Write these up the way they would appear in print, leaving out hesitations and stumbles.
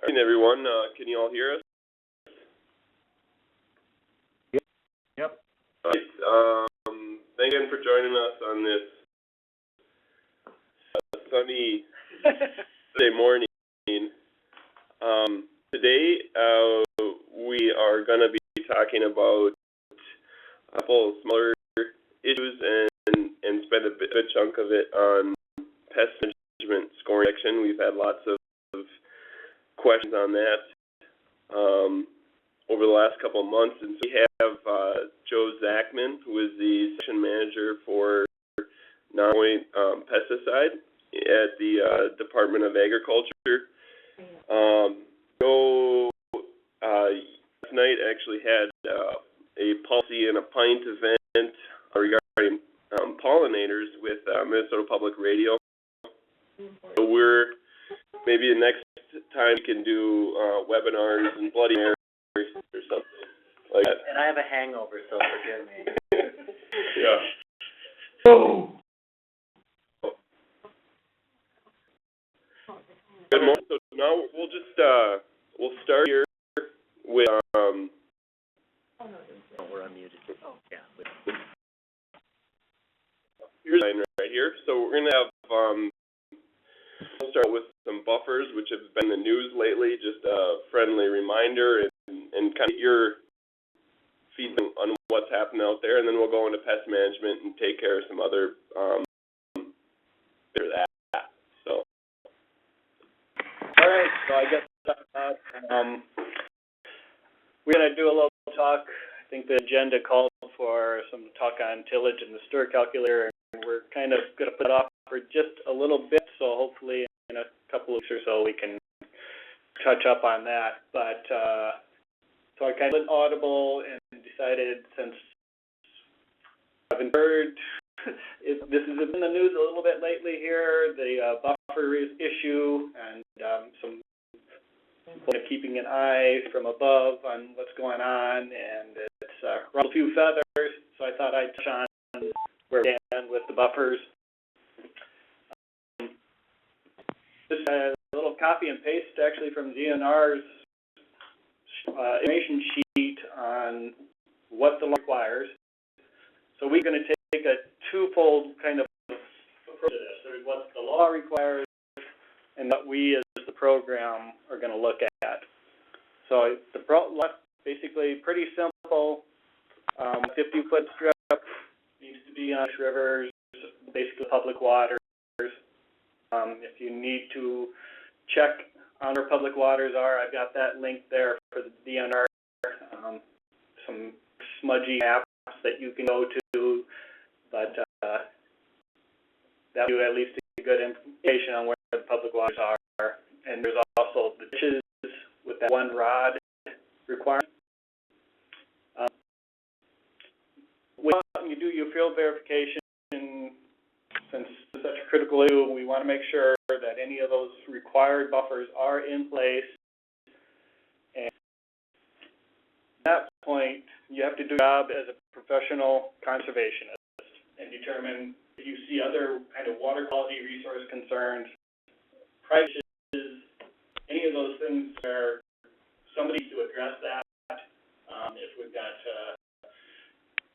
All right, everyone, can you all hear us? Yep. All right. Thank you again for joining us on this sunny Sunday morning. Today, we are going to be talking about a couple of smaller issues and spend a good chunk of it on pest management scoring section. We've had lots of questions on that over the last couple of months, and so we have Joe Zachmann, who is the section manager for non-point pesticide at the Department of Agriculture. Joe last night actually had a policy and a pint event regarding pollinators with Minnesota Public Radio. So we're maybe the next time we can do webinars and Bloody Marys or something like that. And I have a hangover, so forgive me. Yeah. Oh. Good morning. So now we'll just we'll start here with Oh, we're unmuted. Oh, yeah. here's the line right here. So we're gonna have we'll start with some buffers, which have been in the news lately. Just a friendly reminder and kind of your feedback on what's happening out there, and then we'll go into pest management and take care of some other that. So. All right, so I guess we're going to do a little talk. I think the agenda called for some talk on tillage and the stir calculator, and we're kind of going to put it off for just a little bit, so hopefully in a couple of weeks or so we can touch up on that. But so I kind of went audible and decided, since I haven't heard, this has been in the news a little bit lately here, the buffer issue, and some people are keeping an eye from above on what's going on, and it's ruffled a few feathers, so I thought I'd touch on where we stand with the buffers. This is a little copy and paste actually from DNR's information sheet on what the law requires. So we're going to take a twofold kind of approach to this. There's what the law requires and what we as the program are going to look at. So the law basically pretty simple. 50-foot strip needs to be on rivers, basically public waters. If you need to check on where public waters are, I've got that link there for the DNR. Some smudgy maps that you can go to, but that will give you at least a good information on where the public waters are. And there's also the ditches with that one rod requirement. When you do your field verification, since it's such a critical issue, we want to make sure that any of those required buffers are in place. And at that point, you have to do your job as a professional conservationist and determine if you see other kind of water quality resource concerns, prices, any of those things where somebody needs to address that. If we've got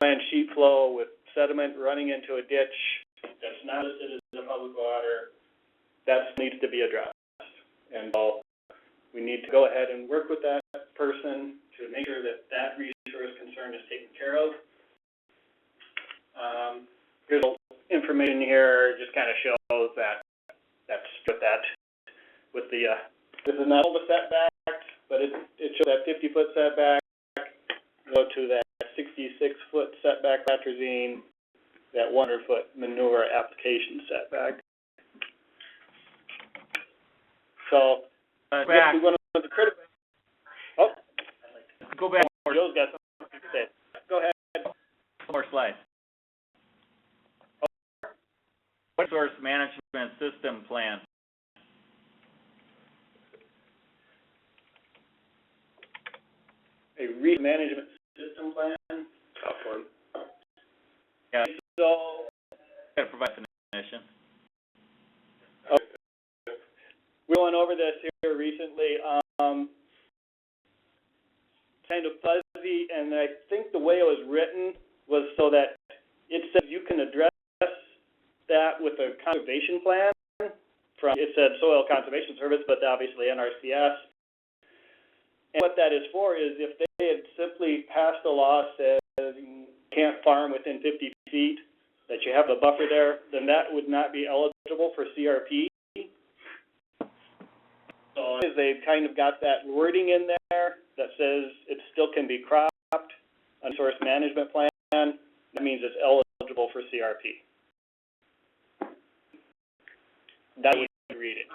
land sheet flow with sediment running into a ditch that's not listed as a public water, that needs to be addressed. And so we need to go ahead and work with that person to make sure that that resource concern is taken care of. Here's information here, just kind of shows that with the this is not all the setbacks, but it shows that 50-foot setback, go to that 66-foot setback for atrazine, that 100-foot manure application setback. So Back. one of the critical. Oh, Go back. Joe's got something to say. Go ahead. More slides. Resource management system plan. A resource management system plan. top one. Yeah. So, Got to provide definition. we went over this here recently. kind of fuzzy, and I think the way it was written was so that it said you can address that with a conservation plan it said Soil Conservation Service, but obviously NRCS. And what that is for is if they had simply passed a law that says you can't farm within 50 feet, that you have a buffer there, then that would not be eligible for CRP. So they've kind of got that wording in there that says it still can be cropped on Resource Management Plan. That means it's eligible for CRP. That would read it.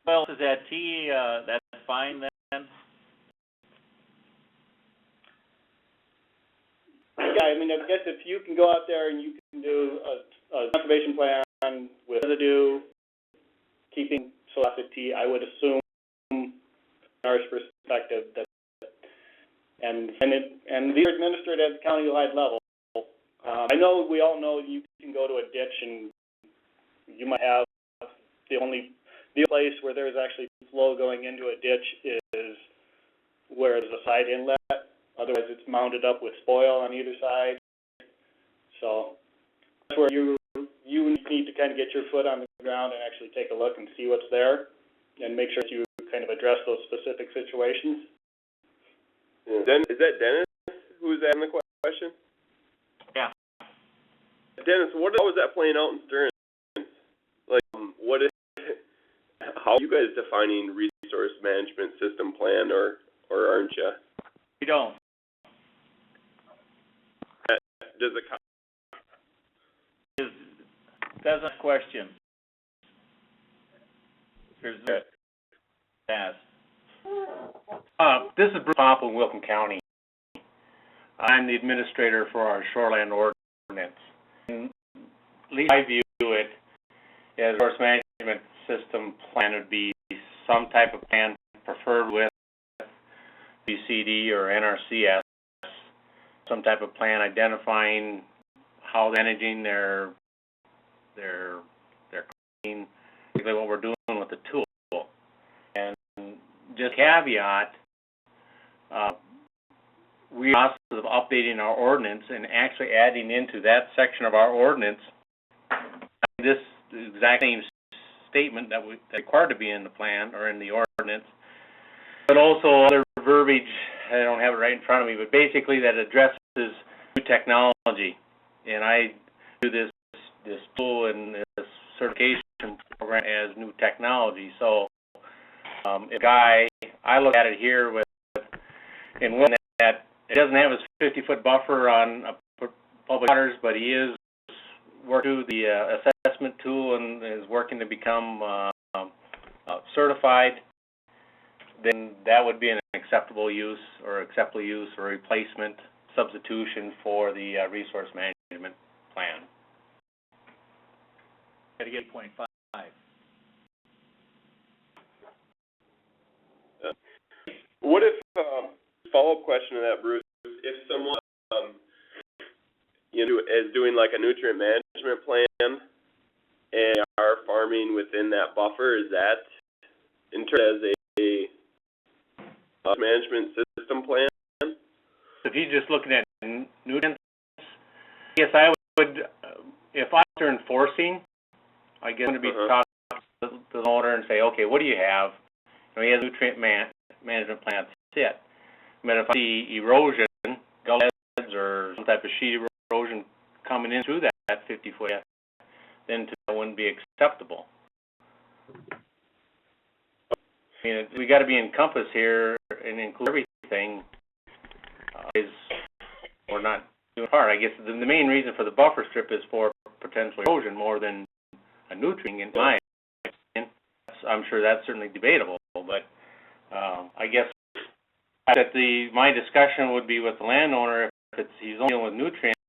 Well, is that T, that's fine then? Yeah, I mean, I guess if you can go out there and you can do a conservation plan with residue, keeping soil acid T, I would assume, from our perspective, that, and these are administered at the county-wide level. I know, we all know you can go to a ditch and you might have the only place where there's actually flow going into a ditch is where there's a side inlet. Otherwise, it's mounded up with spoil on either side. So that's where you need to kind of get your foot on the ground and actually take a look and see what's there and make sure that you kind of address those specific situations. Yeah. Is that Dennis who's asking the question? Yeah. Dennis, how is that playing out in Stearns? Like, how are you guys defining resource management system plan, or aren't you? We don't. That's a question. There's no ask. This is Bruce Pomp in Wilkin County. I'm the administrator for our shoreland ordinance. And at least I view it as a resource management system plan would be some type of plan preferred with BCD or NRCS, some type of plan identifying how they're managing their cleaning, basically what we're doing with the tool. And just caveat, we are in the process of updating our ordinance and actually adding into that section of our ordinance this exact same statement that required to be in the plan or in the ordinance, but also other verbiage. I don't have it right in front of me, but basically that addresses new technology. And I do this tool and this certification program as new technology. So, I look at it here in one that it doesn't have his 50-foot buffer on public waters, but he is working through the assessment tool and is working to become certified. Then that would be an acceptable use or replacement substitution for the resource management plan. Got to get 8.5. What if, follow-up question to that, Bruce, if someone is doing like a nutrient management plan and are farming within that buffer, is that in terms as a management system plan? If you're just looking at nutrients, yes, I would, if I were enforcing, I guess I'm going to be talking to the owner and say, okay, what do you have? He has a nutrient management plan, that's it. But if I see erosion, gullies or some type of sheet erosion coming in through that 50-foot, then that wouldn't be acceptable. I mean, we got to be encompassed here and include everything. We're not doing part. I guess the main reason for the buffer strip is for potential erosion more than a nutrient, in my opinion. I'm sure that's certainly debatable, but I guess that my discussion would be with the landowner. If he's only dealing with nutrients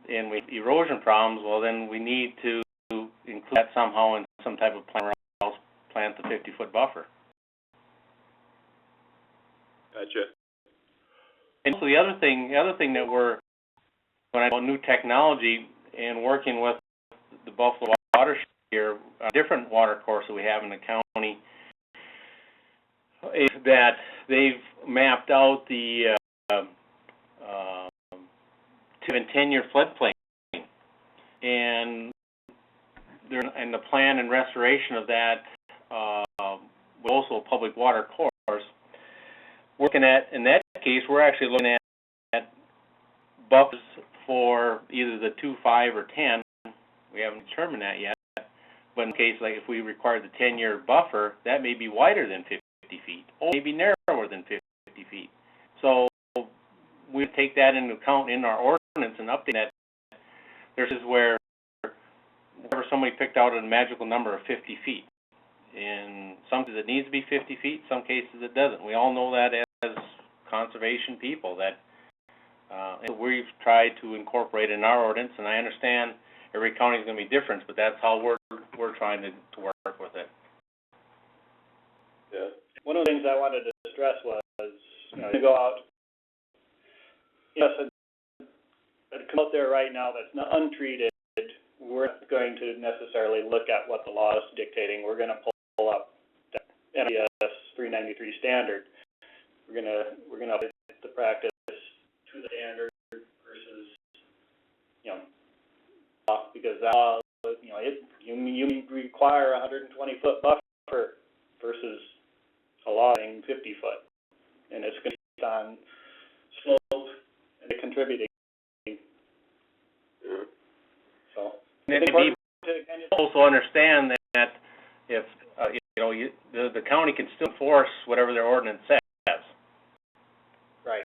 and with erosion problems, well, then we need to include that somehow in some type of plan, or else plant the 50-foot buffer. Gotcha. And so the other thing that when I go new technology and working with the Buffalo watershed here, a different water course that we have in the county, is that they've mapped out the, 2 and 10-year floodplain. And the plan and restoration of that, with also a public water course. Working at, in that case, we're actually looking at buffers for either the 2, 5, or 10. We haven't determined that yet. But in case, like if we require the 10-year buffer, that may be wider than 50 feet, or maybe narrower than 50 feet. So we take that into account in our ordinance and update that. This is where somebody picked out a magical number of 50 feet. In some cases it needs to be 50 feet, some cases it doesn't. We all know that as conservation people, that we've tried to incorporate in our ordinance, and I understand every county is going to be different, but that's how we're trying to work with it. Yeah. One of the things I wanted to stress was, to go out, yes, it comes out there right now that's not untreated, we're not going to necessarily look at what the law is dictating. We're going to pull up the MAWQCP 393 standard. We're going to put the practice to the standard versus, because that law, you require a 120-foot buffer versus allowing 50 foot, and it's going to be on slope and contributing. Yeah. So. And maybe also understand that if the county can still enforce whatever their ordinance says. Right.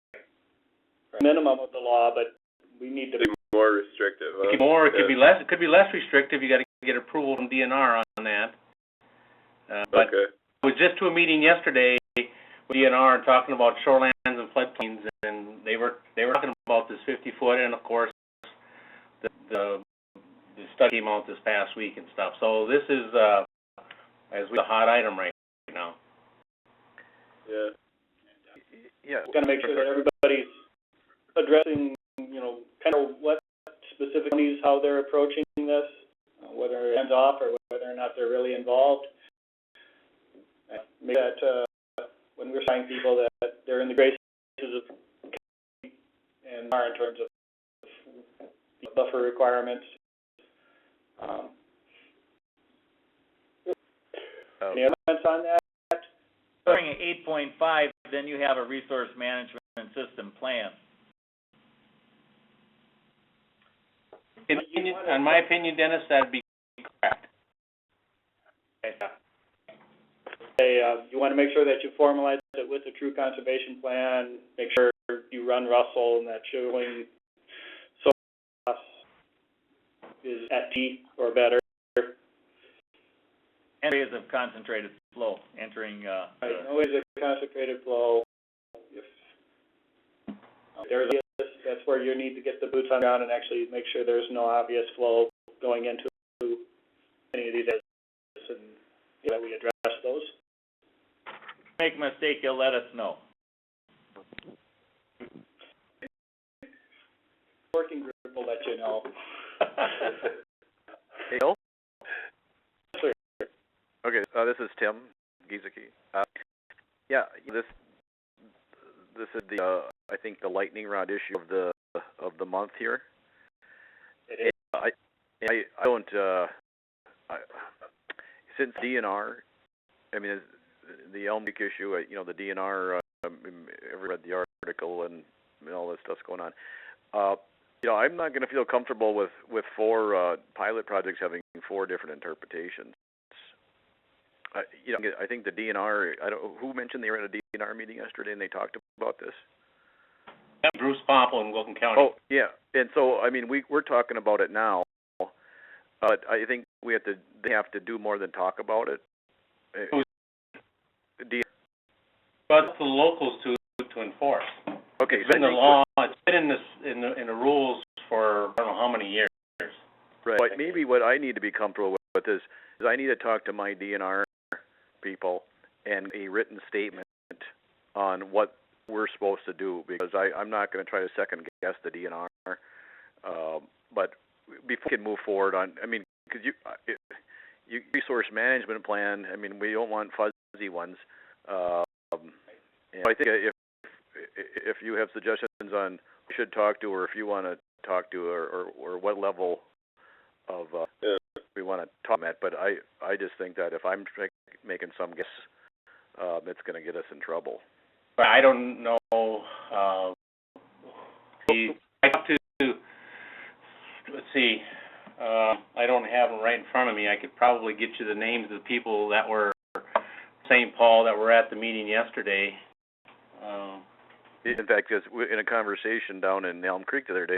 Minimum of the law, but we need to be more restrictive. It could be less. It could be less restrictive. You got to get approval from DNR on that. But okay. I was just to a meeting yesterday with DNR talking about shorelands and floodplains, and they were talking about this 50-foot, and of course the study came out this past week and stuff. So this is a hot item right now. Yeah. Yeah. We've got to make sure that everybody's addressing, kind of what specific needs, how they're approaching this, whether it's hands off or whether or not they're really involved. Make that when we're signing people that they're in the graces of and are in terms of buffer requirements. Any other comments on that? During 8.5, then you have a resource management system plan. In my opinion, Dennis, that'd be correct. You want to make sure that you formalize it with a true conservation plan. Make sure you run Russell and that showing soil is at T or better. Areas of concentrated flow entering. Always a concentrated flow. If there's that's where you need to get the boots on the ground and actually make sure there's no obvious flow going into any of these areas, and that we address those. Make a mistake, you'll let us know. Working group will let you know. Hey, Bill? Sir. Okay, this is Tim Giesecke. Yeah, this is the I think the lightning rod issue of the month here. It is. I don't since DNR, I mean the Elm Creek issue, the DNR. Ever read the article and all this stuff's going on. I'm not going to feel comfortable with 4 pilot projects having 4 different interpretations. I think the DNR. Who mentioned they were at a DNR meeting yesterday and they talked about this. Bruce Popple in Wilkin County. Oh yeah, and so we're talking about it now, but I think they have to do more than talk about it. But it's the locals to enforce. Okay, it's been the law. It's been in the rules for I don't know how many years. Right. But maybe what I need to be comfortable with is I need to talk to my DNR people and a written statement on what we're supposed to do, because I'm not going to try to second guess the DNR. But before we can move forward on, because you resource management plan, we don't want fuzzy ones. and I think if you have suggestions on who we should talk to, or if you want to talk to, or what level of we want to talk at, but I just think that if I'm making some guess, it's going to get us in trouble. But I don't know, I talked to, let's see, I don't have them right in front of me. I could probably get you the names of the people that were St. Paul that were at the meeting yesterday. In fact, in a conversation down in Elm Creek the other day,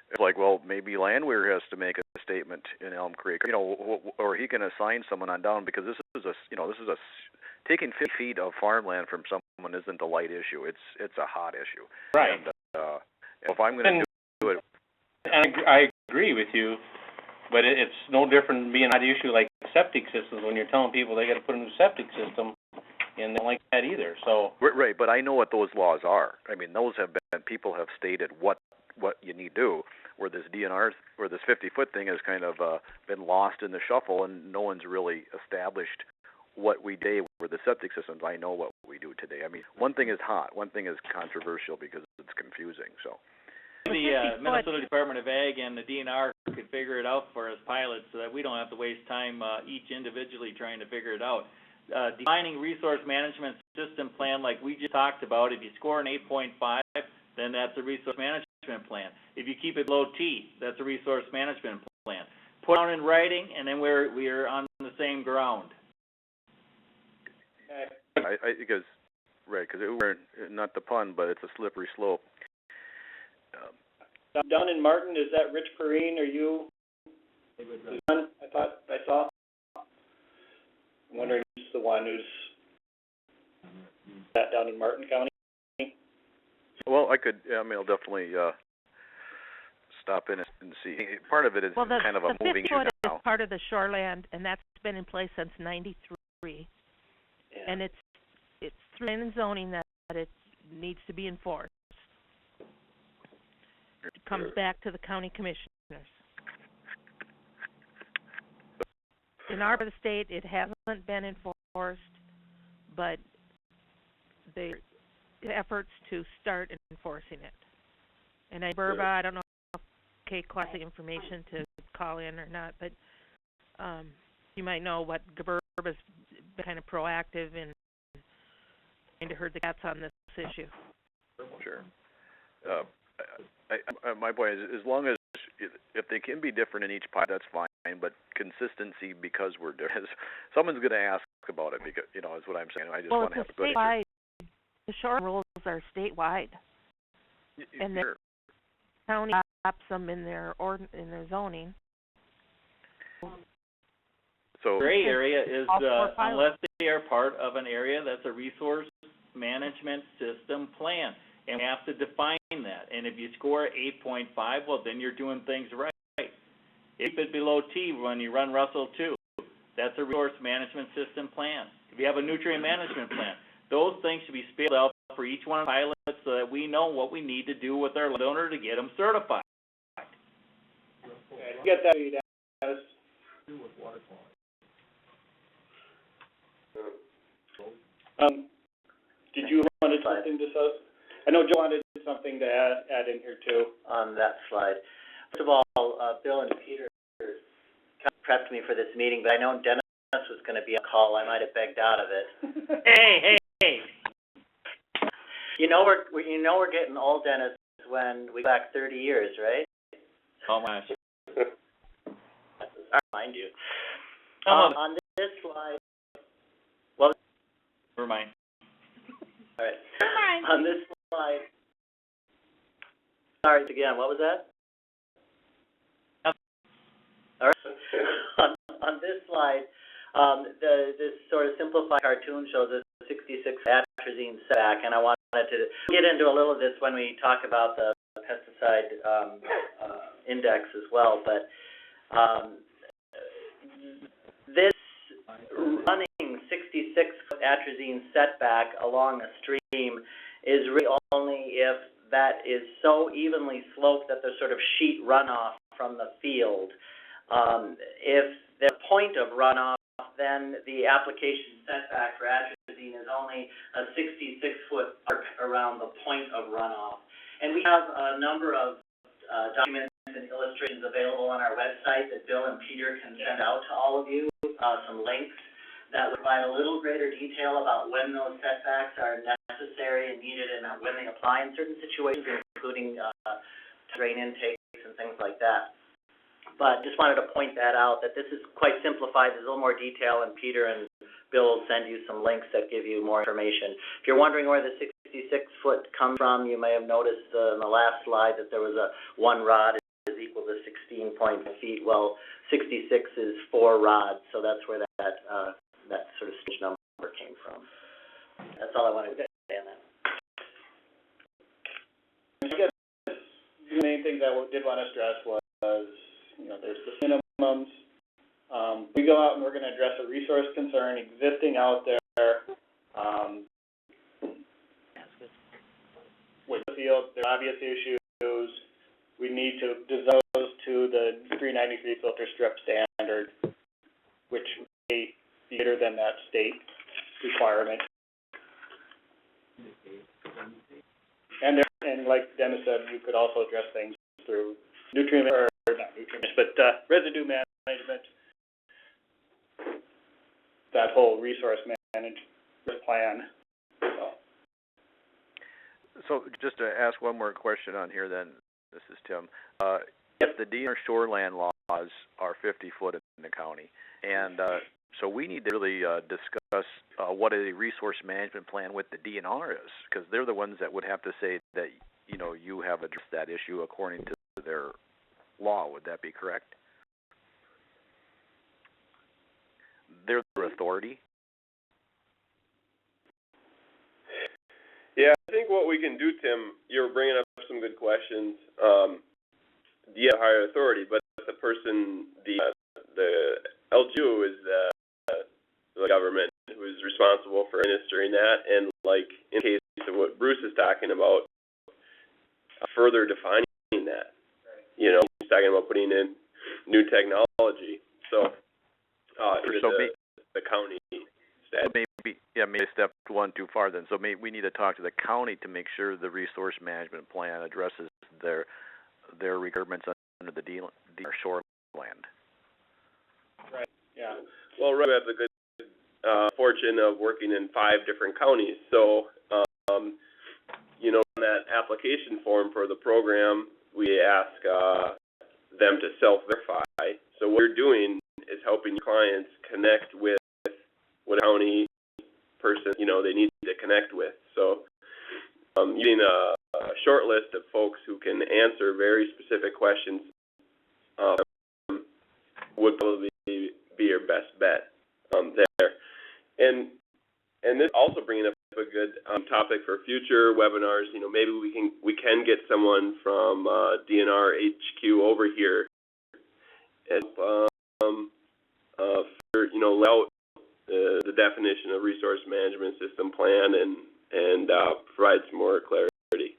it's like, well, maybe Landwehr has to make a statement in Elm Creek, or he can assign someone on down, because this is taking 50 feet of farmland from someone isn't a light issue. It's a hot issue. Right. And if I'm going to do it, and I agree with you, but it's no different than being an issue like septic systems when you're telling people they got to put a new septic system, and they don't like that either. So right, but I know what those laws are. I mean, those have been, people have stated what you need to do. Where this DNR, or this 50-foot thing has kind of been lost in the shuffle, and no one's really established what we do with the septic systems. I know what we do today. I mean, one thing is hot, one thing is controversial because it's confusing. So The Minnesota Department of Ag and the DNR could figure it out for us pilots, so that we don't have to waste time each individually trying to figure it out. Defining resource management system plan like we just talked about, if you score an 8.5, then that's a resource management plan. If you keep it below T, that's a resource management plan. Put down in writing, and then we're on the same ground. because we're not the pun, but it's a slippery slope. Down in Martin, is that Rich Perrine, or you? I thought I saw. I'm wondering who's the one who's that down in Martin County? Well, I'll definitely stop in and see. Part of it is kind of a moving issue now. The 50-foot is part of the shoreland, and that's been in place since '93. Yeah. And it's through planning and zoning that it needs to be enforced. It comes back to the county commissioners. In our part of the state, it hasn't been enforced, but the efforts to start enforcing it. And I don't know if Kate collects the information to call in or not, but you might know what Gaberba's been kind of proactive in trying to herd the cats on this issue. Sure. My point is, as long as if they can be different in each pot, that's fine. But consistency, because we're different, someone's going to ask about it. Because is what I'm saying. I just want to have a good answer. The shoreline rules are statewide, and the county adopts them in their zoning. So gray area is unless they are part of an area that's a resource management system plan, and we have to define that. And if you score 8.5, well, then you're doing things right. Keep it below T when you run Russell 2. That's a resource management system plan. If you have a nutrient management plan, those things should be spelled out for each one of the pilots so that we know what we need to do with our landowner to get them certified. Okay, get that, Dennis. Did you want something to say? I know Joe wanted something to add in here too. On that slide. First of all, Bill and Peter kind of prepped me for this meeting, but I know Dennis was going to be on call. I might have begged out of it. Hey. We're getting old, Dennis, when we go back 30 years, right? Oh my. I remind you. On this slide. Well. Never mind. All right. On this slide. Sorry, again, what was that? All right. On this slide, this sort of simplified cartoon shows a 66 atrazine setback, and I wanted to get into a little of this when we talk about the pesticide index as well. But this running 66 atrazine setback along a stream is really only if that is so evenly sloped that there's sort of sheet runoff from the field. If the point of runoff, then the application setback for atrazine atrazine is only a 66-foot arc around the point of runoff. And we have a number of documents and illustrations available on our website that Bill and Peter can send out to all of you, some links that would provide a little greater detail about when those setbacks are necessary and needed and when they apply in certain situations, including drain intakes and things like that. But just wanted to point that out, that this is quite simplified. There's a little more detail, and Peter and Bill will send you some links that give you more information. If you're wondering where the 66-foot comes from, you may have noticed in the last slide that there was a 1 rod is equal to 16.5 feet. Well, 66 is 4 rods, so that's where that sort of stage number came from. That's all I wanted to say on that. I guess the main thing that we did want to stress was, there's the minimums. We go out and we're going to address a resource concern existing out there. With the field, there are obvious issues. We need to design those to the 393 filter strip standard, which may be greater than that state requirement. And like Dennis said, you could also address things through residue management, that whole resource management plan. So just to ask one more question on here then, this is Tim. If the DNR shoreland laws are 50 foot in the county, and so we need to really discuss what a resource management plan with the DNR is, because they're the ones that would have to say that, you have addressed that issue according to their law. Would that be correct? They're their authority? Yeah, I think what we can do, Tim, you're bringing up some good questions. You have higher authority, but the person, the LGU is the government who is responsible for administering that, and like in the case of what Bruce is talking about, further defining that. He's talking about putting in new technology. So, the county stat. Maybe step one too far then. So we need to talk to the county to make sure the resource management plan addresses their requirements under the DNR shoreland. Right. Yeah. Well, we have the good fortune of working in 5 different counties. So, in that application form for the program, we ask them to self-verify. So what we're doing is helping clients connect with what a county person, they need to connect with. So, using a short list of folks who can answer very specific questions would probably be your best bet there. And this also bringing up a good topic for future webinars. Maybe we can get someone from DNR HQ over here and lay out the definition of resource management system plan and provide some more clarity.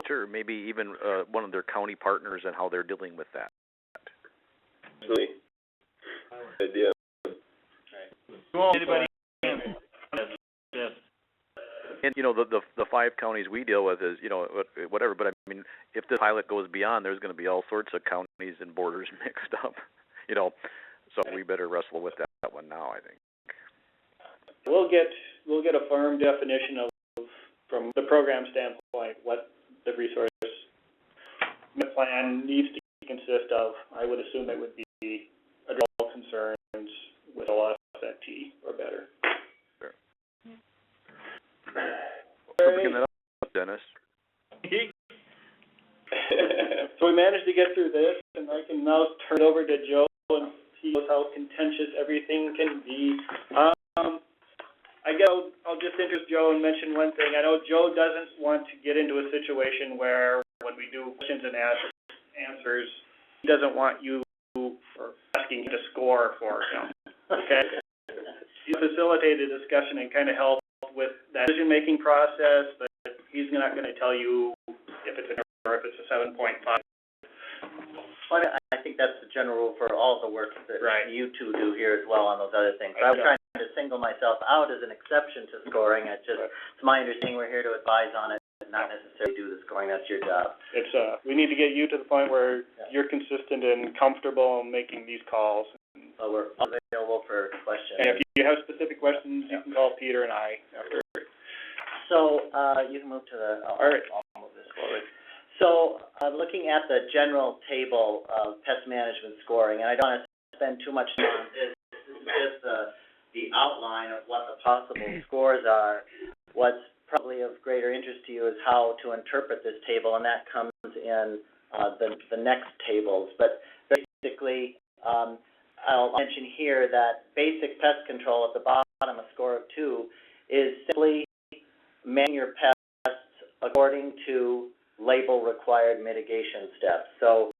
Sure, maybe even one of their county partners and how they're dealing with that. Absolutely. Good idea. Anybody? Yes. And the 5 counties we deal with is whatever. But I mean, if this pilot goes beyond, there's going to be all sorts of counties and borders mixed up. So we better wrestle with that one now, I think. We'll get a firm definition of, from the program standpoint, what the resource plan needs to consist of. I would assume it would be address all concerns with OSFT or better. Sure. For bringing that up, Dennis. So we managed to get through this, and I can now turn it over to Joe, and he knows how contentious everything can be. I guess I'll just interest Joe and mention one thing. I know Joe doesn't want to get into a situation where when we do questions and answers, he doesn't want you or asking him to score for him. Okay? You facilitate a discussion and kind of help with that decision-making process, but he's not going to tell you if it's a or if it's a 7.5. Well, I think that's the general rule for all the work that Right. you two do here as well on those other things. But I was trying to single myself out as an exception to scoring. It's my understanding we're here to advise on it, not necessarily do the scoring. That's your job. It's, we need to get you to the point where you're consistent and comfortable making these calls. So we're available for questions. And if you have specific questions, you can call Peter and I after. So, you can move to the, I'll move this forward. So, looking at the general table of pest management scoring, and I don't want to spend too much time on this. This is just the outline of what the possible scores are. What's probably of greater interest to you is how to interpret this table, and that comes in the next tables. But basically, I'll mention here that basic pest control at the bottom, a score of 2, is simply managing your pests according to label required mitigation steps. So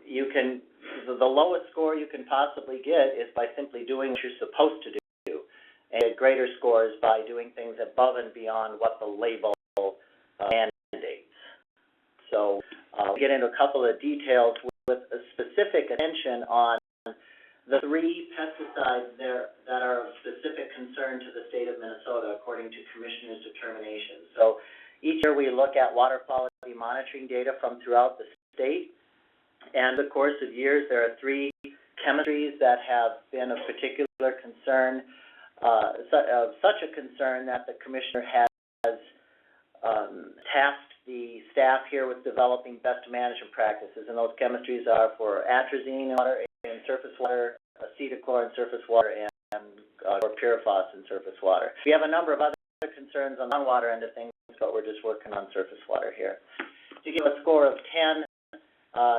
you can, the lowest score you can possibly get is by simply doing what you're supposed to do, and greater scores by doing things above and beyond what the label mandates. So we'll get into a couple of details with a specific attention on the 3 pesticides there that are of specific concern to the state of Minnesota according to Commissioner's determination. So each year we look at water quality monitoring data from throughout the state, and in the course of years there are 3 chemistries that have been of particular concern, of such a concern that the Commissioner has tasked the staff here with developing best management practices, and those chemistries are for atrazine in water and surface water, acetochlor in surface water, and chlorpyrifos in surface water. We have a number of other concerns on the water end of things, but we're just working on surface water here. To give a score of 10,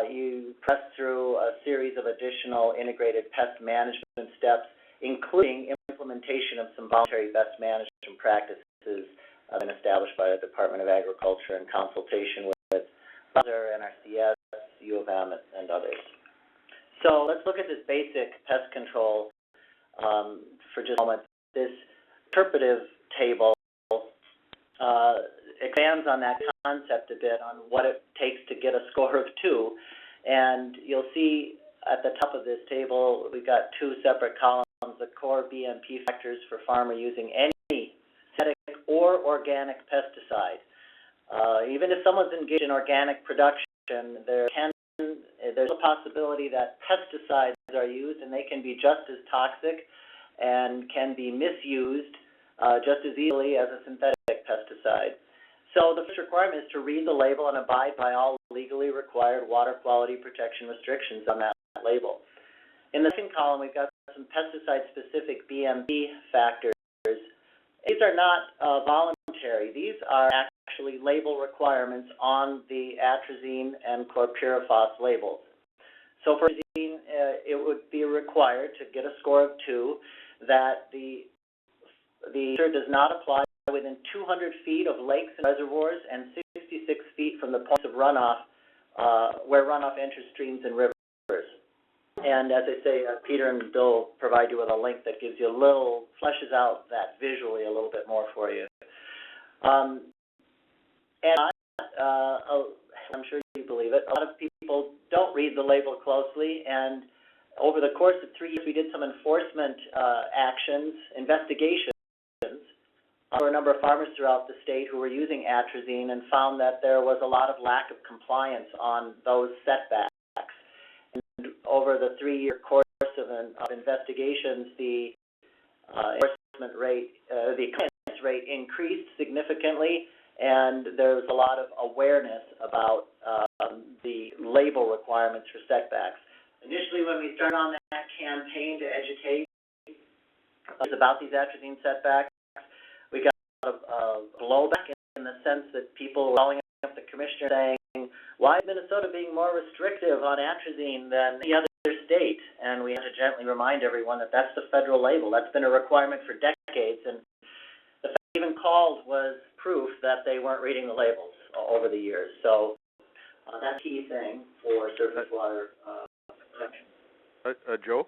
you press through a series of additional integrated pest management steps, including implementation of some voluntary best management practices been established by the Department of Agriculture in consultation with other NRCS, U of M, and others. So let's look at this basic pest control for just a moment. This interpretive table expands on that concept a bit, on what it takes to get a score of 2. And you'll see at the top of this table, we've got 2 separate columns, the core BMP factors for farmer using any synthetic or organic pesticide. Even if someone's engaged in organic production, there's a possibility that pesticides are used, and they can be just as toxic and can be misused just as easily as a synthetic pesticide. So the first requirement is to read the label and abide by all legally required water quality protection restrictions on that label. In the second column, we've got some pesticide-specific BMP factors. These are not voluntary. These are actually label requirements on the atrazine and chlorpyrifos labels. So for atrazine, it would be required to get a score of 2 that the measure does not apply within 200 feet of lakes and reservoirs and 66 feet from the points of runoff where runoff enters streams and rivers. And as I say, Peter and Bill provide you with a link that gives you fleshes out that visually a little bit more for you. I'm sure you believe it, a lot of people don't read the label closely, and over the course of 3 years we did some enforcement investigations for a number of farmers throughout the state who were using atrazine, and found that there was a lot of lack of compliance on those setbacks. And over the 3-year course of investigations, the enforcement rate, the compliance rate increased significantly, and there was a lot of awareness about the label requirements for setbacks. Initially, when we started on that campaign to educate about these atrazine setbacks, we got a blowback in the sense that people were calling up the commissioner saying, why is Minnesota being more restrictive on atrazine than any other state? And we had to gently remind everyone that that's the federal label. That's been a requirement for decades, and the fact they even called was proof that they weren't reading the labels over the years. So that's a key thing for surface water protection. Joe?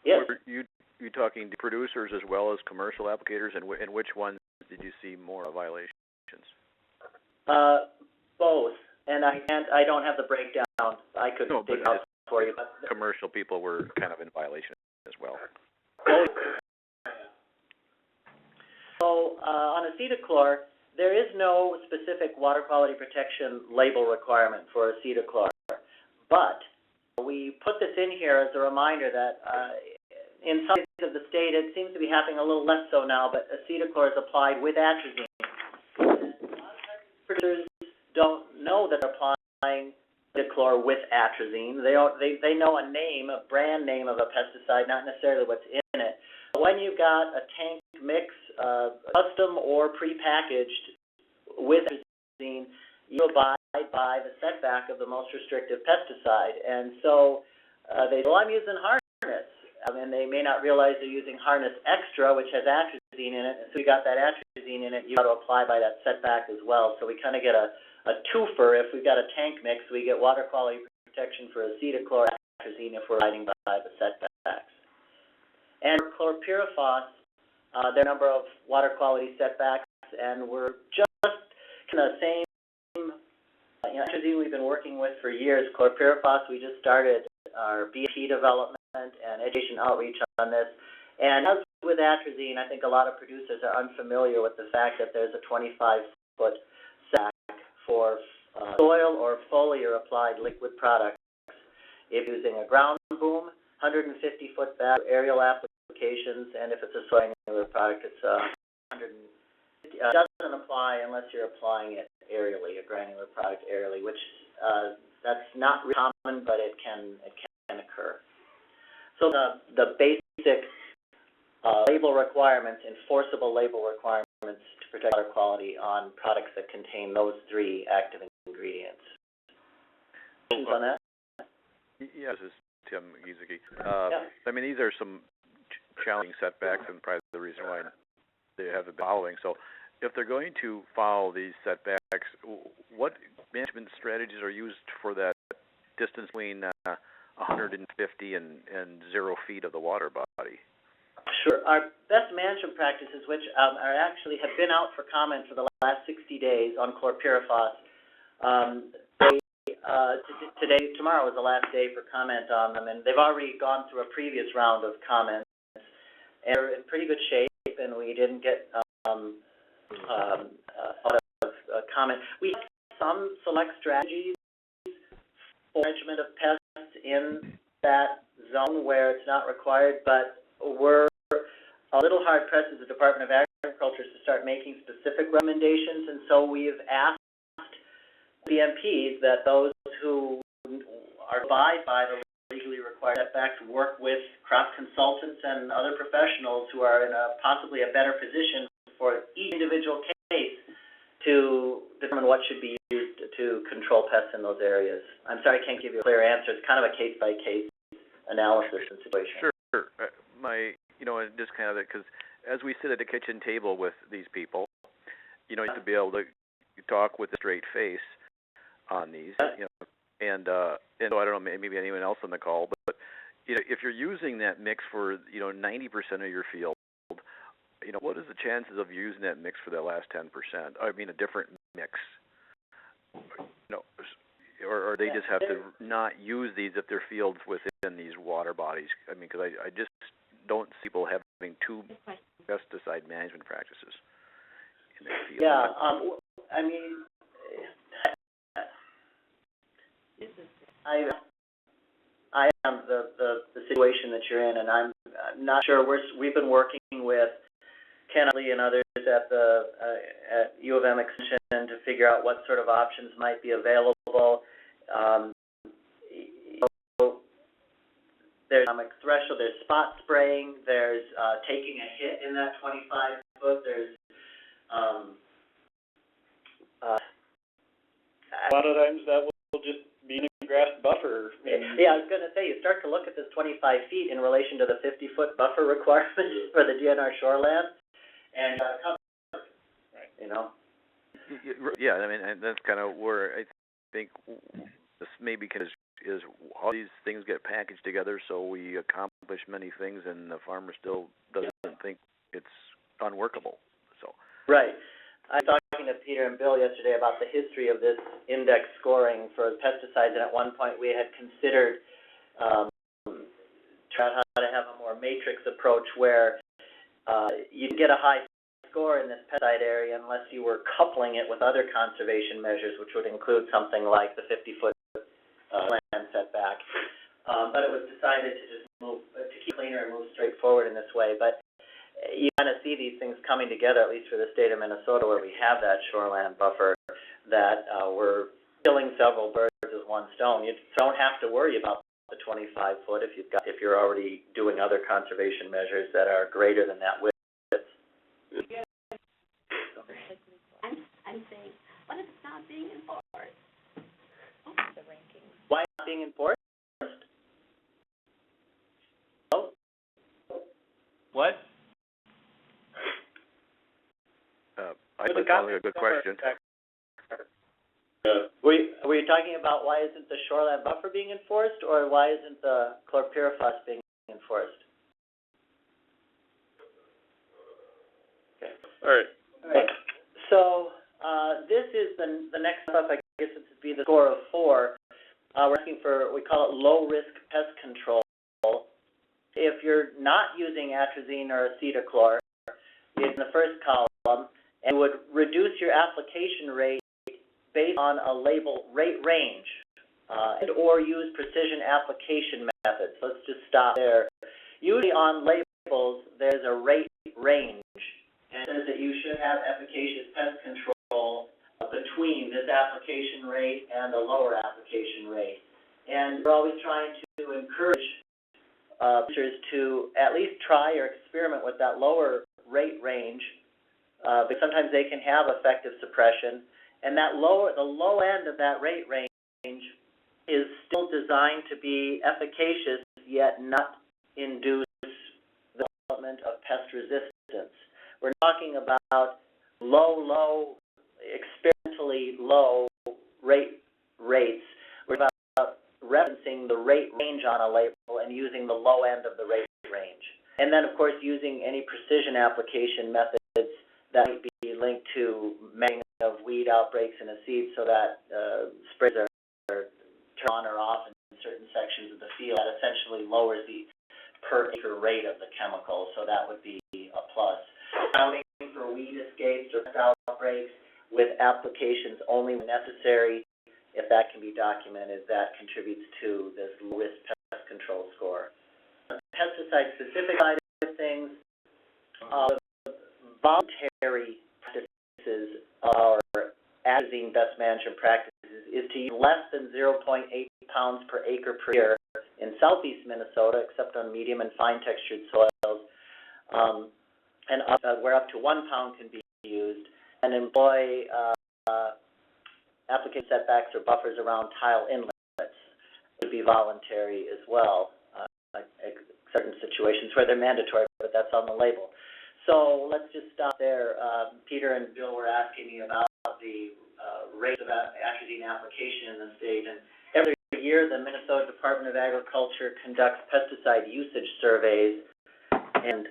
Yes. Were you talking to producers as well as commercial applicators, and which ones did you see more violations? Both, and I don't have the breakdown. I could dig out for you. But commercial people were kind of in violation as well. on acetochlor, there is no specific water quality protection label requirement for acetochlor, but we put this in here as a reminder that in some areas of the state, it seems to be happening a little less so now, but acetochlor is applied with atrazine. And a lot of times producers don't know that they're applying acetochlor with atrazine. They know a name, a brand name of a pesticide, not necessarily what's in it. But when you've got a tank mix, custom or prepackaged with atrazine, you abide by the setback of the most restrictive pesticide. And so they say, well, I'm using harness. And they may not realize they're using harness extra, which has atrazine in it. And so you got that atrazine in it, you got to apply by that setback as well. So we kind of get a twofer. If we've got a tank mix, we get water quality protection for acetochlor and atrazine if we're abiding by the setbacks. And for chlorpyrifos, there are a number of water quality setbacks, and we're just kind of the same atrazine we've been working with for years. Chlorpyrifos, we just started our BAP development and education outreach on this. And as with atrazine, I think a lot of producers are unfamiliar with the fact that there's a 25-foot sack for soil or foliar applied liquid products. If you're using a ground boom, 150-foot back aerial applications, and if it's a soil granular product, it's 150. It doesn't apply unless you're applying it aerially, a granular product aerially, which that's not really common, but it can occur. So the basic label requirements, enforceable label requirements to protect water quality on products that contain those three active ingredients. Questions on that? Yeah, this is Tim Giesecke. Yeah. I mean, these are some challenging setbacks, and probably the reason why they haven't been following. So, if they're going to follow these setbacks, what management strategies are used for that distance between 150 and 0 feet of the water body? Sure. Our best management practices, which are actually have been out for comment for the last 60 days on chlorpyrifos, tomorrow is the last day for comment on them, and they've already gone through a previous round of comments, and they're in pretty good shape, and we didn't get a lot of comment. We have some select strategies for management of pests in that zone where it's not required, but we're a little hard pressed as the Department of Agriculture to start making specific recommendations, and so we've asked the MPs that those who are abide by the legally required setbacks work with crop consultants and other professionals who are in possibly a better position for each individual case to determine what should be used to control pests in those areas. I'm sorry I can't give you a clear answer. It's kind of a case-by-case analysis and situation. Sure. And just kind of because as we sit at the kitchen table with these people, you have to be able to talk with a straight face on these, and so I don't know, maybe anyone else on the call, but if you're using that mix for 90% of your field, what is the chances of using that mix for the last 10%? I mean, a different mix, or they just have to not use these if their fields within these water bodies. I mean, because I just don't see people having two pesticide management practices in their field. Yeah, I mean, I am the situation that you're in, and I'm not sure. We've been working with Ken Lee and others at U of M Extension to figure out what sort of options might be available. There's economic threshold, there's spot spraying, there's taking a hit in that 25-foot, there's a lot of times that will just be in a grass buffer. Yeah, I was going to say, you start to look at this 25 feet in relation to the 50-foot buffer requirement for the DNR shoreland, and Yeah, I mean, and that's kind of where I think this maybe is all these things get packaged together, so we accomplish many things, and the farmer still doesn't think it's unworkable. So right. I was talking to Peter and Bill yesterday about the history of this index scoring for pesticides, and at one point we had considered trying how to have a more matrix approach where you get a high score in this pesticide area unless you were coupling it with other conservation measures, which would include something like the 50-foot land setback. But it was decided to just to keep cleaner and move straight forward in this way. But you kind of see these things coming together, at least for the state of Minnesota, where we have that shoreland buffer, that we're killing several birds with one stone. You don't have to worry about the 25-foot if you're already doing other conservation measures that are greater than that width. I'm saying, what if it's not being enforced? The rankings. Why not being enforced? Oh. What? I think that's probably a good question. Were you talking about why isn't the shoreland buffer being enforced, or why isn't the chlorpyrifos being enforced? Okay. All right. So this is the next step. I guess it would be the score of 4. We're asking for, we call it low-risk pest control. If you're not using atrazine or acetochlor, it's in the first column, and would reduce your application rate based on a label rate range, and or use precision application methods. Let's just stop there. Usually on labels, there's a rate range, and it says that you should have efficacious pest control between this application rate and a lower application rate. And we're always trying to encourage producers to at least try or experiment with that lower rate range, but sometimes they can have effective suppression. And that the low end of that rate range is still designed to be efficacious, yet not induce the development of pest resistance. We're talking about low, experimentally low rates. We're about referencing the rate range on a label and using the low end of the rate range. And then, of course, using any precision application methods that might be linked to measuring of weed outbreaks in a seed, so that sprays are turned on or off in certain sections of the field. That essentially lowers the per acre rate of the chemical, so that would be a plus. Accounting for weed escapes or pest outbreaks with applications only when necessary, if that can be documented, that contributes to this low-risk pest control score. Pesticide-specific side of things, voluntary practices of our atrazine best management practices is to use less than 0.8 pounds per acre per year in southeast Minnesota, except on medium and fine textured soils, and where up to 1 pound can be used, and employ application setbacks or buffers around tile inlets. It would be voluntary as well, like certain situations where they're mandatory, but that's on the label. So let's just stop there. Peter and Bill were asking me about the rate of atrazine application in the state, and every year the Minnesota Department of Agriculture conducts pesticide usage surveys, and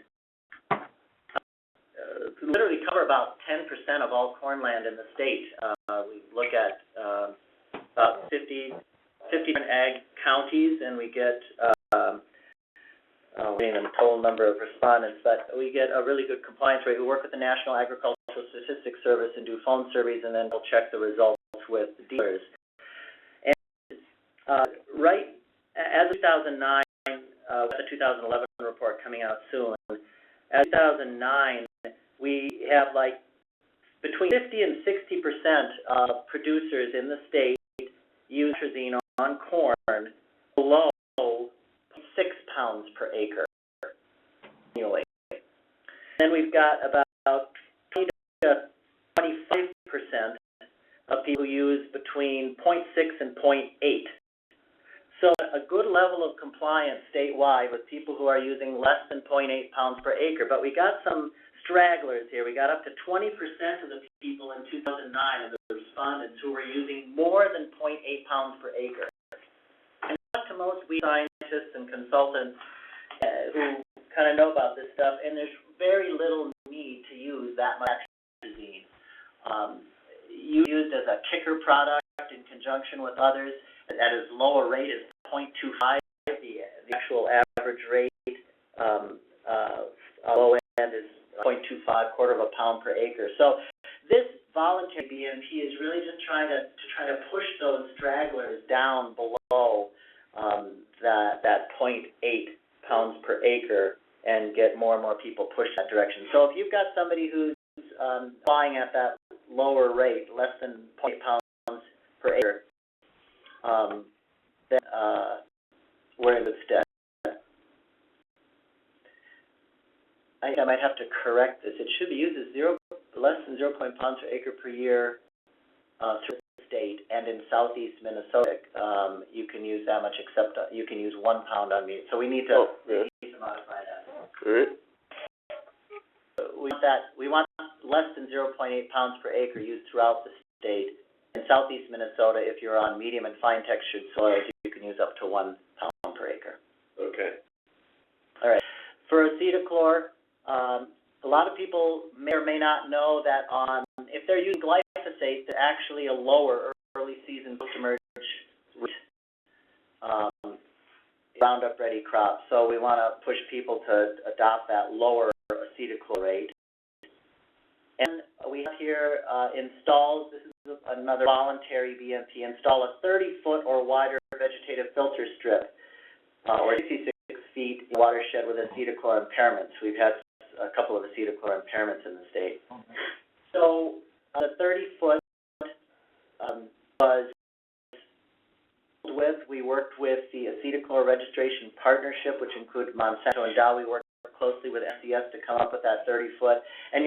literally cover about 10% of all corn land in the state. We look at about 50 different ag counties, and we get the total number of respondents, but we get a really good compliance rate. We work with the National Agricultural Statistics Service and do phone surveys, and then we'll check the results with the dealers. And right as 2009, with the 2011 report coming out soon, as 2009, we have like between 50 and 60% of producers in the state use atrazine on corn below 0.6 pounds per acre annually. Then we've got about 20 to 25% of people who use between 0.6 and 0.8. So a good level of compliance statewide with people who are using less than 0.8 pounds per acre. But we got some stragglers here. We got up to 20% of the people in 2009 of the respondents who were using more than 0.8 pounds per acre. And talk to most weed scientists and consultants who kind of know about this stuff, and there's very little need to use that much atrazine. Used as a kicker product in conjunction with others at as low a rate as 0.25. The actual average rate low end is 0.25, 1/4 of a pound per acre. So this voluntary BMP is really just trying to push those stragglers down below that 0.8 pounds per acre and get more and more people pushed that direction. So if you've got somebody who's buying at that lower rate, less than 0.8 pounds per acre, then we're in good stead. I think I might have to correct this. It should be used as less than 0.0 pounds per acre per year through the state, and in southeast Minnesota, you can use that much, except you can use 1 pound on meat. So we need to modify that. All right. We want less than 0.8 pounds per acre used throughout the state. In southeast Minnesota, if you're on medium and fine textured soils, you can use up to 1 pound per acre. Okay. All right. For acetochlor, a lot of people may or may not know that if they're using glyphosate, they're actually a lower early season post-emerge Roundup ready crop. So we want to push people to adopt that lower acetochlor rate. And we have here installs, this is another voluntary BMP, install a 30-foot or wider vegetative filter strip or 66 feet in watershed with acetochlor impairments. We've had a couple of acetochlor impairments in the state. So the 30-foot was we worked with the Acetochlor Registration Partnership, which included Monsanto and Dow. We worked closely with SES to come up with that 30-foot. And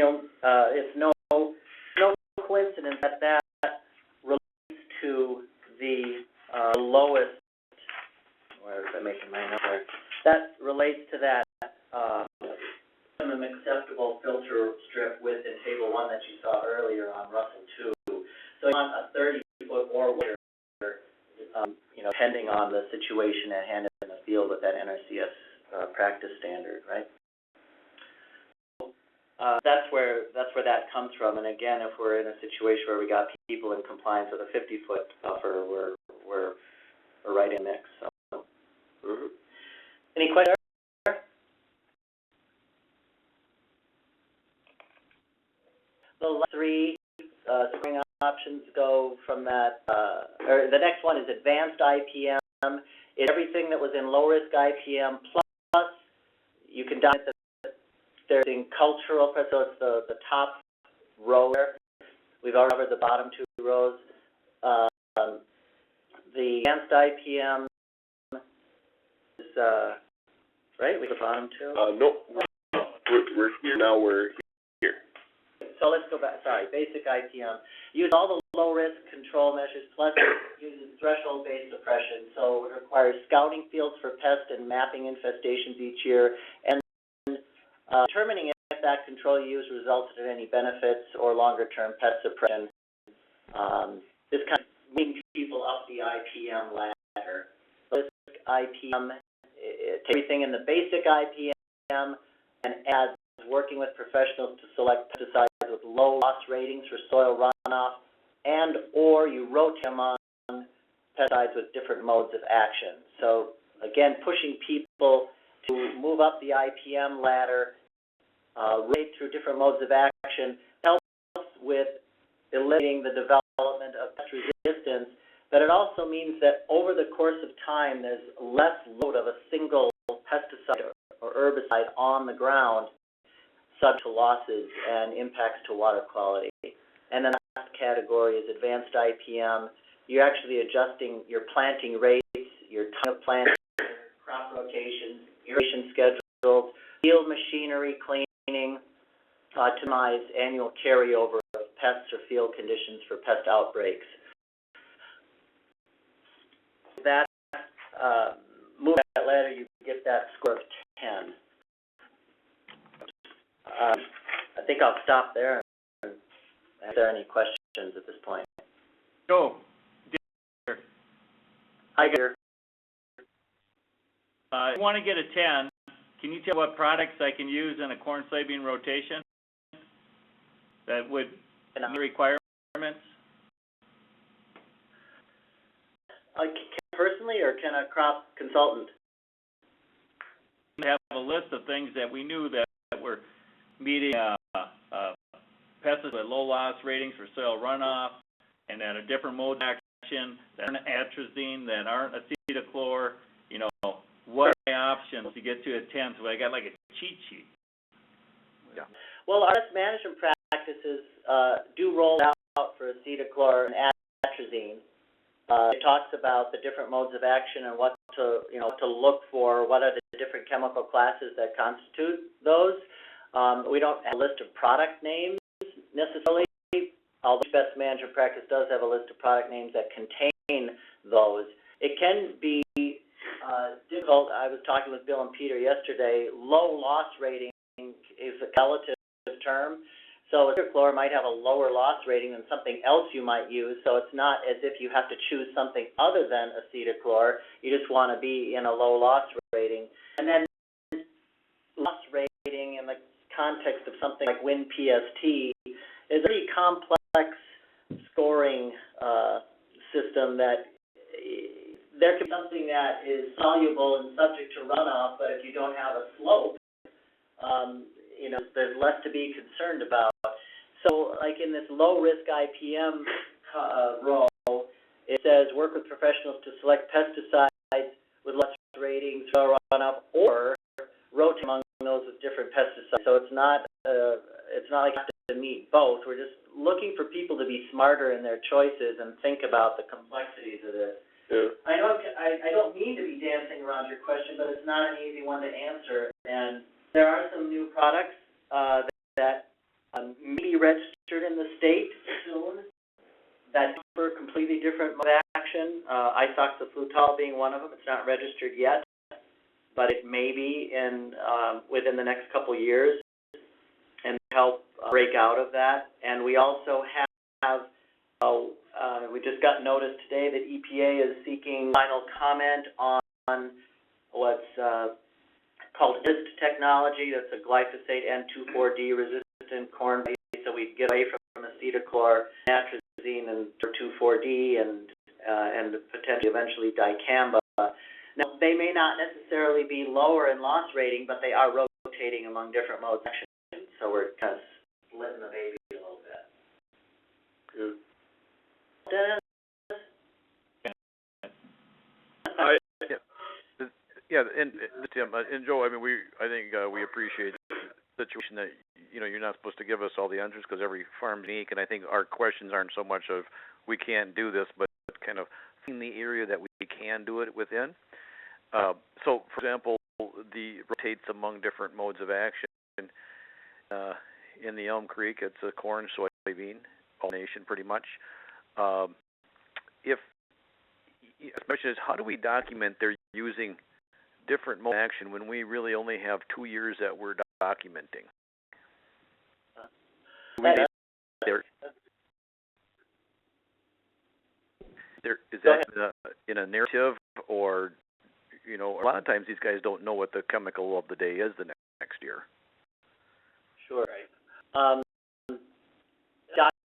it's no coincidence that relates to the lowest, where is I making my note there? That relates to that minimum acceptable filter strip width in Table 1 that you saw earlier on Russell 2. So you want a 30-foot or wider, depending on the situation at hand in the field with that NRCS practice standard, right? That's where that comes from. And again, if we're in a situation where we got people in compliance with a 50-foot buffer, we're right in the mix. So. Any questions? The last three spring options go from that, or the next one is advanced IPM. It's everything that was in low risk IPM plus you can down there's in cultural, so it's the top row there. We've already covered the bottom 2 rows. The advanced IPM is right. We the bottom 2. No, we're here now. We're here. So let's go back. Sorry, basic IPM. Use all the low-risk control measures, plus uses threshold-based suppression. So it requires scouting fields for pests and mapping infestations each year, and determining if that control you use resulted in any benefits or longer-term pest suppression. This kind of moving people up the IPM ladder. So this IPM, it takes everything in the basic IPM and adds working with professionals to select pesticides with low loss ratings for soil runoff, and or you rotate them on pesticides with different modes of action. So again, pushing people to move up the IPM ladder, rate through different modes of action, helps with eliminating the development of pest resistance, but it also means that over the course of time, there's less load of a single pesticide or herbicide on the ground, subject to losses and impacts to water quality. And then the last category is advanced IPM. You're actually adjusting your planting rates, your time of planting, crop rotations, irrigation schedules, field machinery cleaning, to minimize annual carryover of pests or field conditions for pest outbreaks. That move that ladder, you get that score of 10. I think I'll stop there. If there are any questions at this point. Joe. Hi, Gary. I want to get a 10. Can you tell what products I can use in a corn soybean rotation that would meet the requirements? Personally, or can a crop consultant? We have a list of things that we knew that were meeting, pesticides with low loss ratings for soil runoff, and then a different mode of action that aren't atrazine, that aren't acetochlor, you know, what are my options to get to a 10? So I got like a cheat sheet. Yeah. Well, our pest management practices do roll out for acetochlor and atrazine. It talks about the different modes of action and what to look for, what are the different chemical classes that constitute those. We don't have a list of product names necessarily, although Pest Management Practice does have a list of product names that contain those. It can be difficult. I was talking with Bill and Peter yesterday. Low loss rating is a relative term. So acetochlor might have a lower loss rating than something else you might use, so it's not as if you have to choose something other than acetochlor. You just want to be in a low loss rating. And then loss rating in the context of something like WinPST is a pretty complex scoring system that there can be something that is soluble and subject to runoff, but if you don't have a slope, there's less to be concerned about. So, like in this low-risk IPM row, it says work with professionals to select pesticides with less ratings, runoff, or rotate among those with different pesticides. So it's not like you have to meet both. We're just looking for people to be smarter in their choices and think about the complexities of this. Yeah. I don't mean to be dancing around your question, but it's not an easy one to answer. And there are some new products that may be registered in the state soon that offer completely different mode of action. Isoxaflutol being one of them. It's not registered yet, but it may be within the next couple years and help break out of that. And we also have we just got notice today that EPA is seeking final comment on what's called IST technology. That's a glyphosate N2,4-D resistant corn base, so we get away from acetochlor, atrazine, and 2,4-D, and potentially eventually dicamba. Now, they may not necessarily be lower in loss rating, but they are rotating among different modes of action, so we're kind of splitting the baby a little bit. Good. Dennis? Yeah, and Tim and Joe, I mean, I think we appreciate the situation that you're not supposed to give us all the answers because every farm's unique, and I think our questions aren't so much of we can't do this, but kind of in the area that we can do it within. So, for example, the rotates among different modes of action. In the Elm Creek, it's a corn, soybean pollination, pretty much. The question is, how do we document they're using different mode of action when we really only have 2 years that we're documenting? Is that in a narrative, or a lot of times these guys don't know what the chemical of the day is the next year. Sure.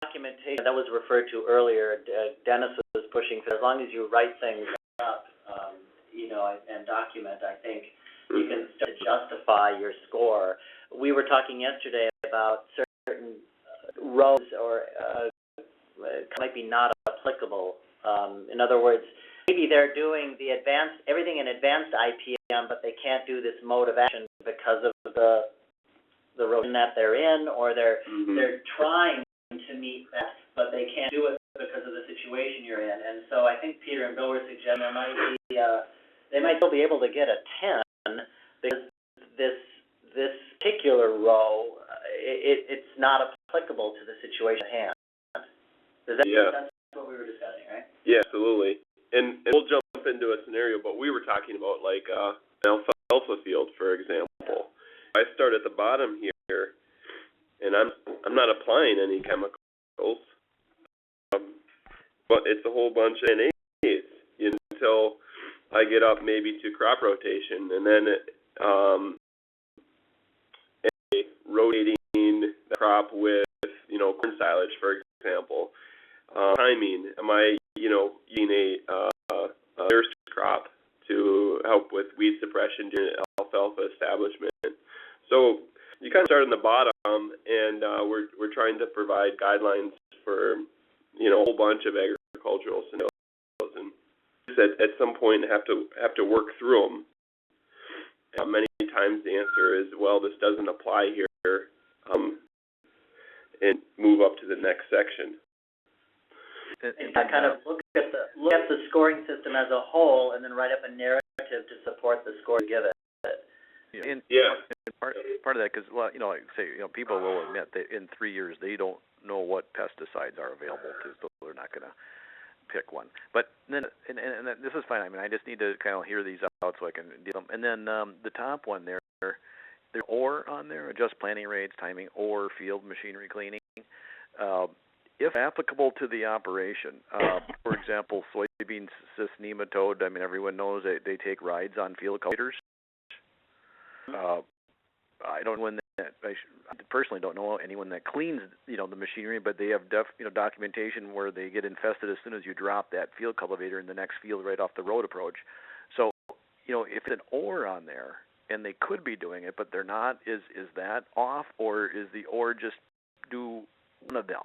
Documentation that was referred to earlier. Dennis was pushing for as long as you write things up, and document. I think you can start to justify your score. We were talking yesterday about certain rows or might be not applicable. In other words, maybe they're doing everything in advanced IPM, but they can't do this mode of action because of the row that they're in, or they're trying to meet that, but they can't do it because of the situation you're in. And so I think Peter and Bill were suggesting they might still be able to get a 10 because this particular row it's not applicable to the situation at hand. Does that make sense? That's what we were discussing, right? Yeah, absolutely. And we'll jump into a scenario, but we were talking about like an alfalfa field, for example. I start at the bottom here, and I'm not applying any chemicals, but it's a whole bunch of NAs until I get up maybe to crop rotation, and then rotating the crop with corn silage, for example. Timing, am I using a nurse crop to help with weed suppression during alfalfa establishment? So you kind of start on the bottom, and we're trying to provide guidelines for, you know, a whole bunch of agricultural scenarios, and at some point have to work through them. Many times the answer is, well, this doesn't apply here, and move up to the next section. And kind of look at the scoring system as a whole, and then write up a narrative to support the score you give it. And Yeah. part of that, because, well, you know, like say, you know, people will admit that in 3 years they don't know what pesticides are available to, so they're not going to pick one. But then, and this is fine. I mean, I just need to kind of hear these out so I can deal them. And then the top one there's or on there, adjust planting rates, timing, or field machinery cleaning. If applicable to the operation, for example, soybean cyst nematode, I mean, everyone knows they take rides on field cultivators. I don't know when that, I personally don't know anyone that cleans, you know, the machinery, but they have documentation where they get infested as soon as you drop that field cultivator in the next field right off the road approach. So, you know, if it's an or on there, and they could be doing it, but they're not, is that off, or is the or just do one of them?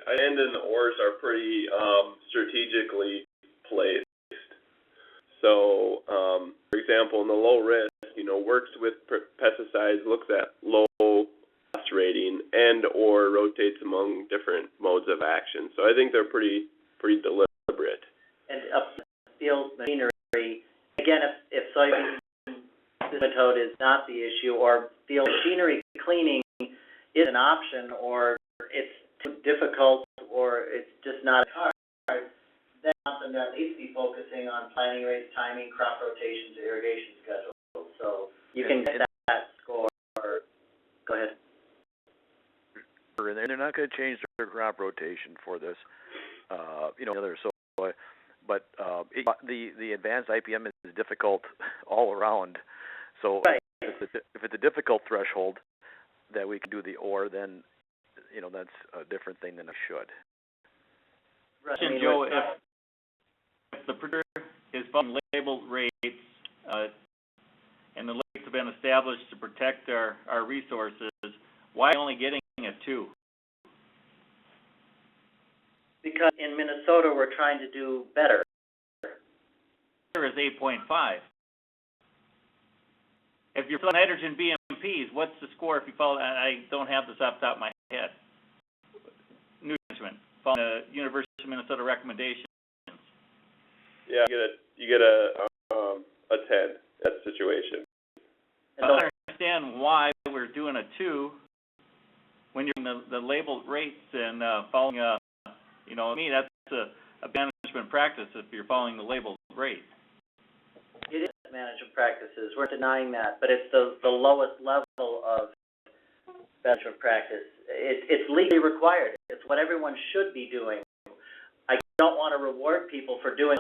And then the ors are pretty strategically placed. So, for example, in the low risk, you know, works with pesticides, looks at low loss rating, and or rotates among different modes of action. So I think they're pretty deliberate. And field machinery, again, if soybean nematode is not the issue, or field machinery cleaning is an option, or it's too difficult, or it's just not hard, then something to at least be focusing on planting rates, timing, crop rotations, irrigation schedules. So you can get that score. Go ahead. And they're not going to change their crop rotation for this, you know, but the advanced IPM is difficult all around. So right. if it's a difficult threshold that we can do the or, then, you know, that's a different thing than a should. Right. And Joe, if the producer is following labeled rates, and the rates have been established to protect our resources, why only getting a 2? Because in Minnesota we're trying to do better. There is 8.5. If you're following nitrogen BMPs, what's the score if you follow? I don't have this off the top of my head. Nutrient, following the University of Minnesota recommendations. Yeah, you get a 10 that situation. I don't understand why we're doing a 2 when you're in the labeled rates and following you know, to me that's a management practice if you're following the labeled rates. It is management practices. We're denying that, but it's the lowest level of management practice. It's legally required. It's what everyone should be doing. I don't want to reward people for doing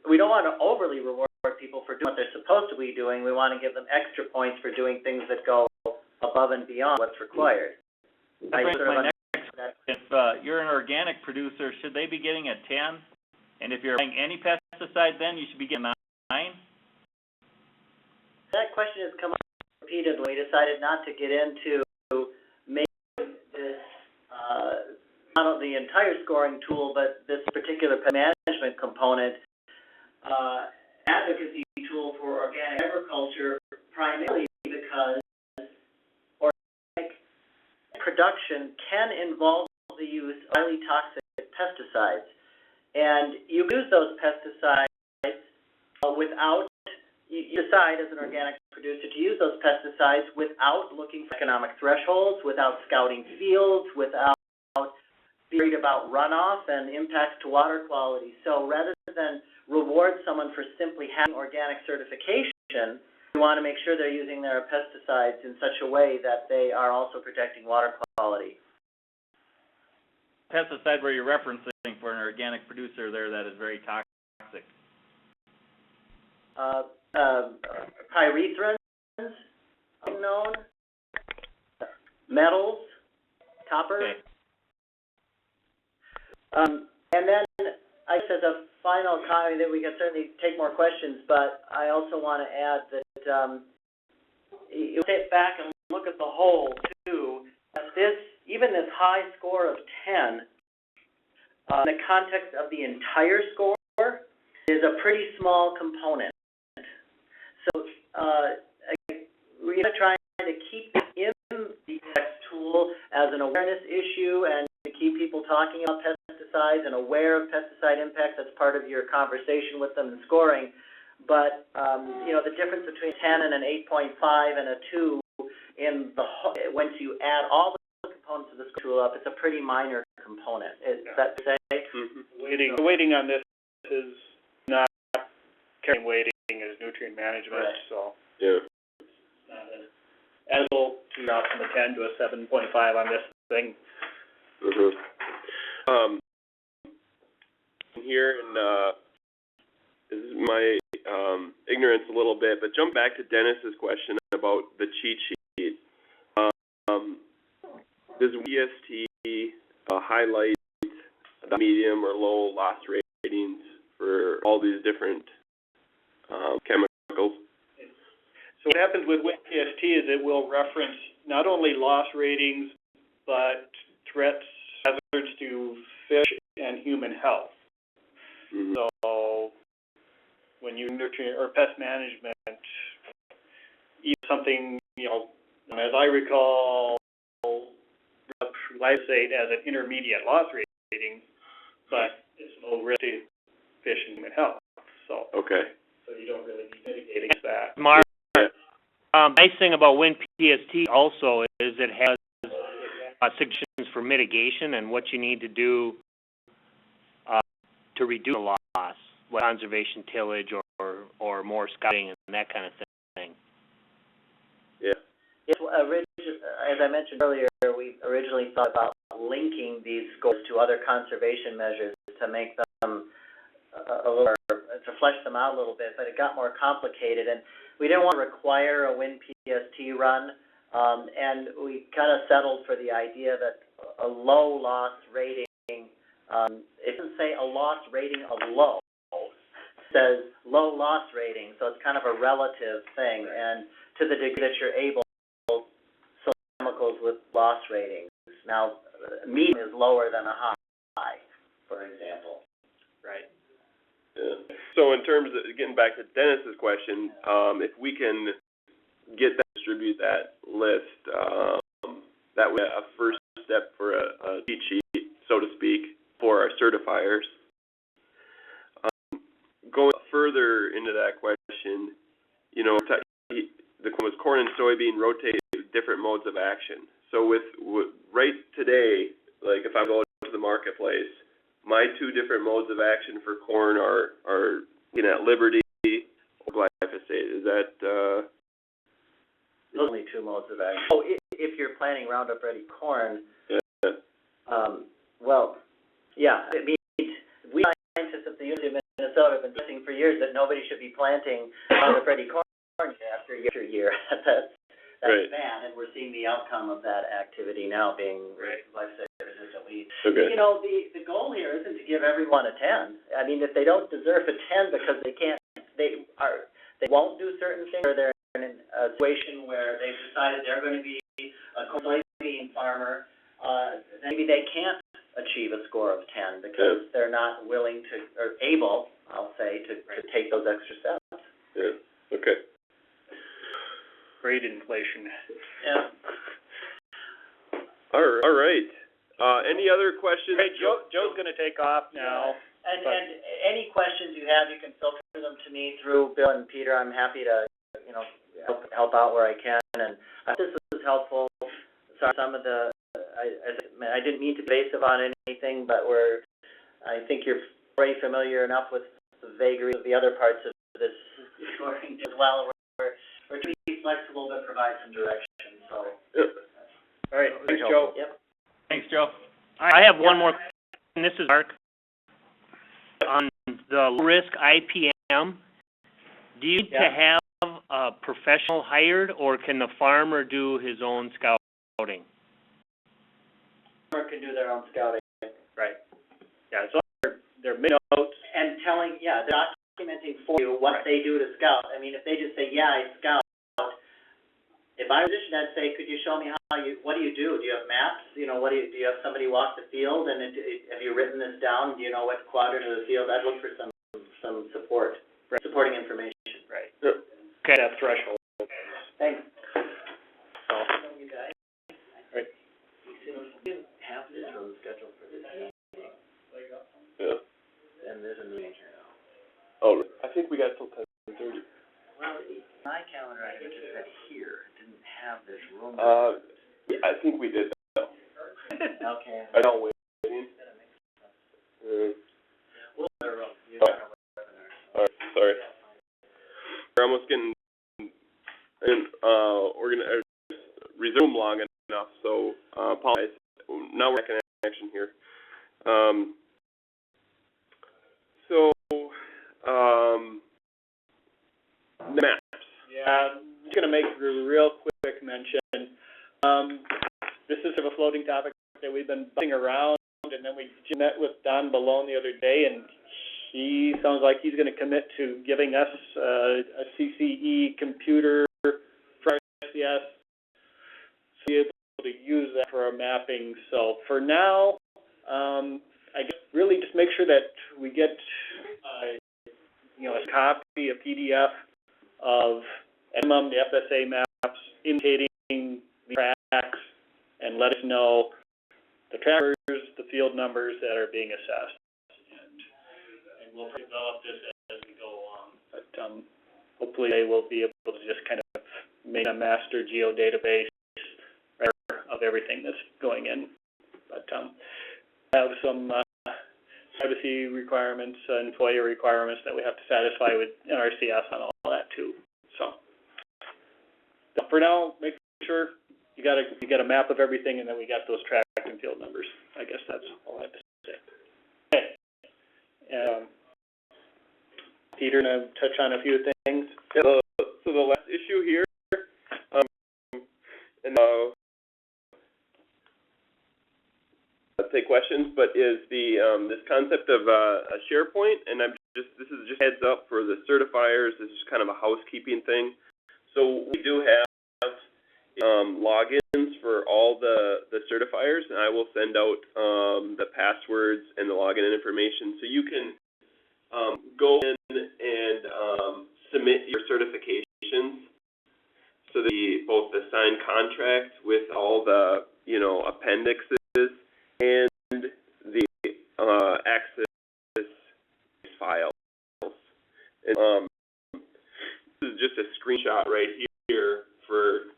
we don't want to overly reward people for doing what they're supposed to be doing. We want to give them extra points for doing things that go above and beyond what's required. If you're an organic producer, should they be getting a 10? And if you're applying any pesticide, then you should be getting a 9? That question has come up repeatedly. We decided not to get into making this not the entire scoring tool, but this particular management component advocacy tool for organic agriculture, primarily because organic production can involve the use of highly toxic pesticides. And you use those pesticides without, you decide as an organic producer to use those pesticides without looking for economic thresholds, without scouting fields, without being worried about runoff and impacts to water quality. So rather than reward someone for simply having organic certification, we want to make sure they're using their pesticides in such a way that they are also protecting water quality. Pesticide where you're referencing for an organic producer there that is very toxic. Pyrethrins, unknown, metals, copper. Okay. And then, I guess as a final comment, that we can certainly take more questions, but I also want to add that you sit back and look at the whole too, even this high score of 10, in the context of the entire score, is a pretty small component. So, we're trying to keep in the tool as an awareness issue and to keep people talking about pesticides and aware of pesticide impacts. That's part of your conversation with them and scoring. But, the difference between 10 and an 8.5 and a 2 once you add all the components of this tool up, it's a pretty minor component. Is that to say? The weighting on this is not carrying weighting as nutrient management, right. So. Yeah. Not as well to drop from a 10 to a 7.5 on this thing. Here, and this is my ignorance a little bit, but jump back to Dennis's question about the cheat sheet. Does EST highlight the medium or low loss ratings for all these different chemicals? So what happens with WinPST is it will reference not only loss ratings, but threats, hazards to fish and human health. Mm-hmm. So when you nutrient or pest management, even something, as I recall, glyphosate as an intermediate loss rating, but it's low risk to fish and human health. So you don't really need to mitigate against that. Mark, nice thing about WinPST also is it has suggestions for mitigation and what you need to do to reduce the loss, like conservation tillage or more scouting and that kind of thing. Yeah. As I mentioned earlier, we originally thought about linking these scores to other conservation measures to make them to flesh them out a little bit, but it got more complicated, and we didn't want to require a WinPST run, and we kind of settled for the idea that a low loss rating, it doesn't say a loss rating of low, it says low loss rating, so it's kind of a relative thing, and to the degree that you're able, so chemicals with loss ratings. Now, medium is lower than a high, for example. Right. Yeah. So in terms of getting back to Dennis's question, if we can distribute that list, that would be a first step for a cheat sheet, so to speak, for our certifiers. Going further into that question, the was corn and soybean rotate different modes of action. So with right today, like if I go to the marketplace, my two different modes of action for corn are at Liberty or glyphosate. Is that Those are only two modes of action. Oh, if you're planting Roundup Ready corn, we scientists at the University of Minnesota have been saying for years that nobody should be planting Roundup Ready corn after year. That's right. banned, and we're seeing the outcome of that activity now being glyphosate-resistant weeds. okay? The goal here isn't to give everyone a 10. I mean, if they don't deserve a 10 because they won't do certain things, or they're in a situation where they've decided they're going to be a soybean farmer, maybe they can't achieve a score of 10 because they're not willing to, or able, I'll say, to take those extra steps. Yeah. Okay. Great inflation. Yeah. All right. Any other questions? Hey, Joe's going to take off now. And any questions you have, you can filter them to me through Bill and Peter. I'm happy to, help out where I can. And I hope this was helpful. Sorry, some of the, I didn't mean to be evasive on anything, but I think you're very familiar enough with the vagaries of the other parts of this scoring as well. We're trying to be flexible but provide some direction. So. All right. Thanks, Joe. Yep. Thanks, Joe. I have one more question. This is Mark. On the low-risk IPM, do you need to have a professional hired, or can the farmer do his own scouting? Farmer can do their own scouting. Right. Yeah, so they're notes. And they're documenting for you what they do to scout. I mean, if they just say, I scout, if I were in a position, I'd say, could you show me what do you do? Do you have maps? You know, do you have somebody walk the field, and have you written this down? Do you know what quadrant of the field? I'd look for some support, supporting information. Right. Okay, that threshold. Thanks. So, You guys. Right. We didn't have this room scheduled for this meeting, Yeah. and there's a meeting here now. Oh, I think we got till 10:30. Well, my calendar, I just said here, didn't have this room. I think we did that. Okay. I don't waiting. Well, you Oh. don't know what webinar. Alright, sorry. We're almost getting, and, we're gonna resume long enough, so, apologize. Now we're back in action here. Maps. Yeah, I'm just gonna make a real quick mention. This is sort of a floating topic that we've been buzzing around, and then we met with Don Balone the other day, and he sounds like he's gonna commit to giving us a CCE computer for SCS, to be able to use that for our mapping. So for now, I guess really just make sure that we get, a copy, a PDF of minimum the FSA maps indicating the tracks, and let us know the trackers, the field numbers that are being assessed. And we'll develop this as we go along. But hopefully they will be able to just kind of make a master geodatabase of everything that's going in. But have some privacy requirements, employer requirements that we have to satisfy with NRCS on all that too. So for now, make sure you got a map of everything, and then we got those track and field numbers. I guess that's all I have to say. Okay. Peter, gonna touch on a few things. Yeah, so the last issue here, take questions, but is the this concept of a Sharepoint, and this is just heads up for the certifiers. This is kind of a housekeeping thing. So we do have logins for all the certifiers, and I will send out the passwords and the login information, so you can go in and submit your certifications. So both the signed contract with all the appendixes and the access files. And, this is just a screenshot right here for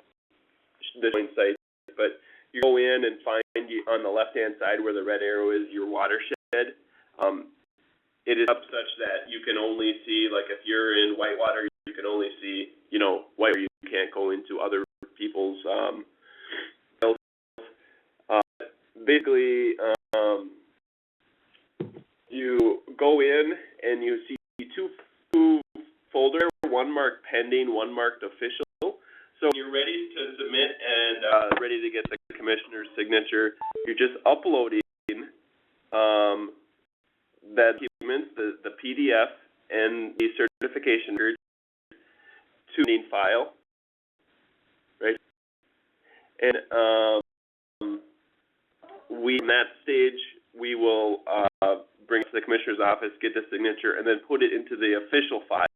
the joint site, but you go in and find on the left-hand side where the red arrow is your watershed. It is up such that you can only see, like if you're in Whitewater, you can only see, Whitewater. You can't go into other people's basically, you go in and you see two folders, one marked pending, one marked official. So when you're ready to submit and ready to get the commissioner's signature, you're just uploading that document, the PDF and the certification to the file, right? And in that stage, we will bring it to the commissioner's office, get the signature, and then put it into the official file.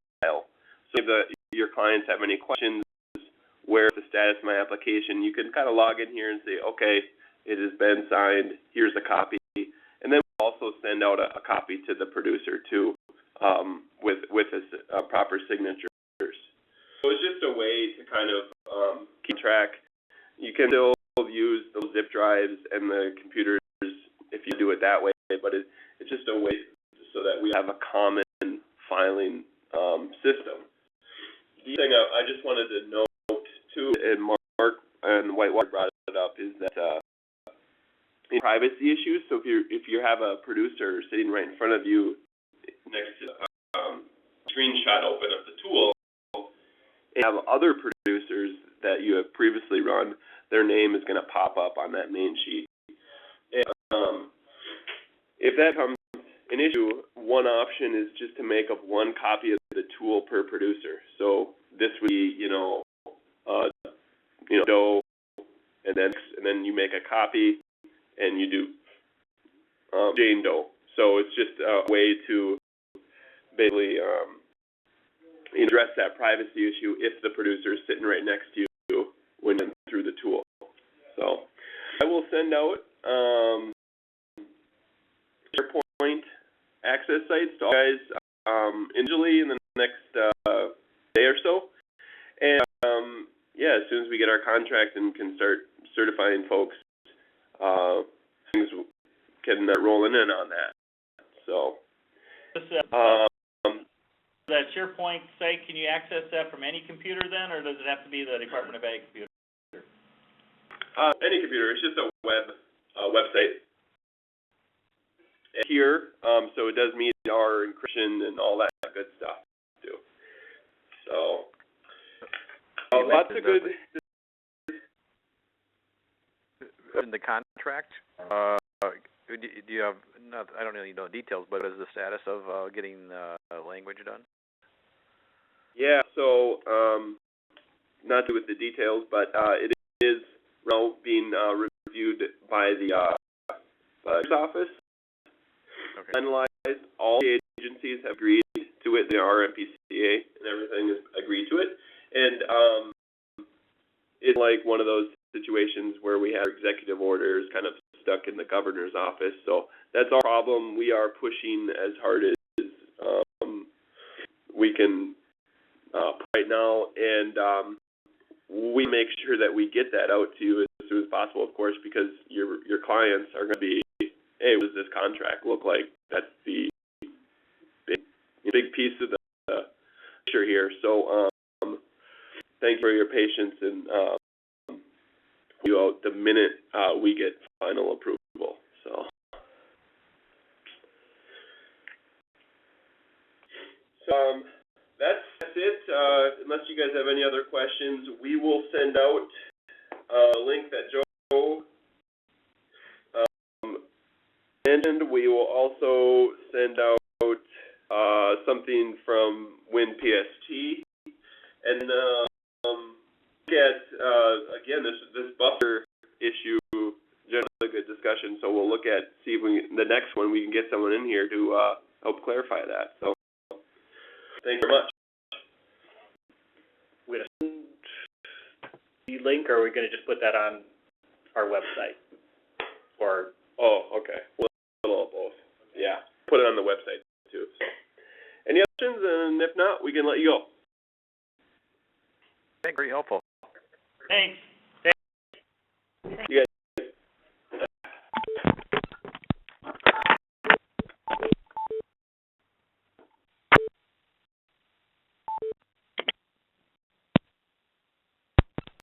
So if your clients have any questions, where's the status of my application, you can kind of log in here and say, okay, it has been signed, here's a copy. And then we'll also send out a copy to the producer too, with a proper signatures. So it's just a way to kind of keep track. You can still use the zip drives and the computers if you do it that way, but it's just a way so that we have a common filing system. The thing I just wanted to note too, and Mark and Whitewater brought it up, is that in privacy issues. So if you have a producer sitting right in front of you next to screenshot open of the tool, and have other producers that you have previously run, their name is going to pop up on that main sheet. And, if that becomes an issue, one option is just to make up one copy of the tool per producer. So this would be, copy, and you do Jane Doe. So it's just a way to basically address that privacy issue if the producer is sitting right next to you when you're through the tool. So I will send out Sharepoint access sites to all guys individually in the next day or so. And yeah, as soon as we get our contract and can start certifying folks, things can start rolling in on that. So that SharePoint site, can you access that from any computer then, or does it have to be the Department of Ag computer? Any computer. It's just a website. And here, so it does meet our encryption and all that good stuff too. So lots of good. In the contract, do you have? I don't really know the details, but what is the status of getting language done? Yeah. So not with the details, but it is now being reviewed by the office. Okay. Finalized. All the agencies have agreed to it. The RMPCA and everything has agreed to it. And it's like one of those situations where we have executive orders kind of stuck in the governor's office. So that's our problem. We are pushing as hard as we can right now, and we make sure that we get that out to you as soon as possible, of course, because your clients are going to be, hey, what does this contract look like? That's the big piece of the picture here. So thank you for your patience, and you out the minute we get final approval. So that's it. Unless you guys have any other questions, we will send out a link that Joe mentioned. We will also send out something from WinPST, and look at again this buffer issue. Generally a good discussion. So we'll look at see if we the next one we can get someone in here to help clarify that. So thank you very much. We're gonna send the link, or are we gonna just put that on our website? Or Okay. A little of both. Yeah. Put it on the website too. So. Any questions? And if not, we can let you go. Very helpful. Thanks.